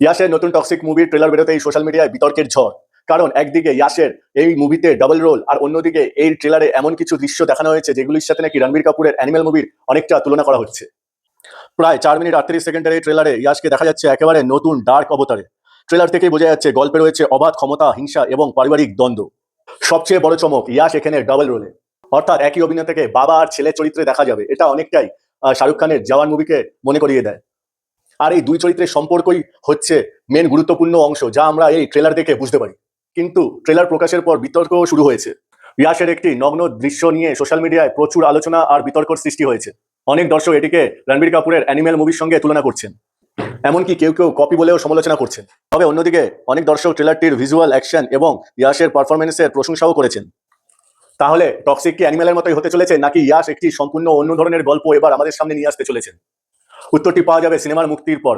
ইয়াশের নতুন টক্সিক মুভির ট্রেলার বেরোতেই সোশ্যাল মিডিয়ায় বিতর্কের ঝড়। কারণ একদিকে ইয়াশের এই মুভিতে ডাবল রোল, আর অন্যদিকে এই ট্রেলারে এমন কিছু দৃশ্য দেখানো হয়েছে যেগুলির সাথে নাকি রণবীর কাপুরের অ্যানিমেল মুভির অনেকটা তুলনা করা হচ্ছে। প্রায় 4 মিনিট 38 সেকেন্ডের এই ট্রেলারে ইয়াশকে দেখা যাচ্ছে একেবারে নতুন ডার্ক অবতারে। ট্রেলার থেকেই বোঝা যাচ্ছে গল্পে রয়েছে অবাধ ক্ষমতা, হিংসা এবং পারিবারিক দ্বন্দ্ব। সবচেয়ে বড় চমক, ইয়াশ এখানে ডাবল রোলে, অর্থাৎ একই অভিনেতাকে বাবা আর ছেলে চরিত্রে দেখা যাবে। এটা অনেকটাই শাহরুখ খানের জওয়ান মুভিকে মনে করিয়ে দেয়। আর এই দুই চরিত্রের সম্পর্কই হচ্ছে মেন গুরুত্বপূর্ণ অংশ, যা আমরা এই ট্রেলার দেখে বুঝতে পারি। কিন্তু ট্রেলার প্রকাশের পর বিতর্ক শুরু হয়েছে। ইয়াশের একটি নগ্ন দৃশ্য নিয়ে সোশ্যাল মিডিয়ায় প্রচুর আলোচনা আর বিতর্কর সৃষ্টি হয়েছে। অনেক দর্শক এটিকে রণবীর কাপুরের অ্যানিমেল মুভির সঙ্গে তুলনা করছেন, এমনকি কেউ কেউ কপি বলেও সমালোচনা করছেন। তবে অন্যদিকে অনেক দর্শক ট্রেলারটির ভিজুয়াল অ্যাকশন এবং ইয়াশের পারফরমেন্সের প্রশংসাও করেছেন। তাহলে টক্সিক কি অ্যানিমেলের মতোই হতে চলেছে, নাকি ইয়াশ একটি সম্পূর্ণ অন্য ধরনের গল্প এবার আমাদের সামনে নিয়ে আসতে চলেছেন? উত্তরটি পাওয়া যাবে সিনেমার মুক্তির পর।